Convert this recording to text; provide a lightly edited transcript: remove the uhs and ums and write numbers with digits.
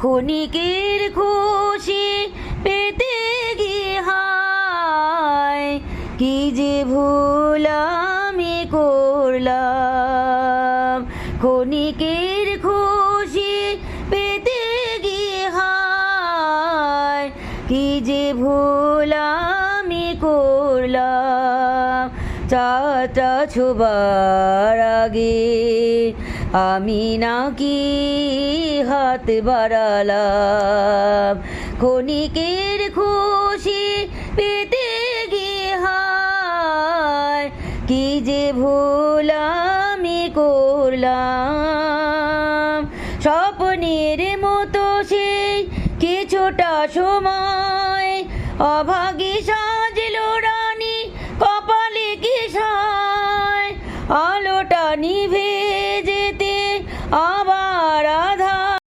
ক্ষণিকের খুশি পেতে গিয়ে হায় কি যে ভুল আমি করলাম। ক্ষণিকের খুশি পেতে গিয়ে হায় কি যে ভুল আমি করলাম। চাটা ছোবার আগে আমি নাকি হাত বাড়ালাম। ক্ষণিকের খুশি পেতে গিয়ে হায় কি যে ভুল আমি করলাম। স্বপ্নের মতো সেই কিছুটা সময় অভাগী সাজলো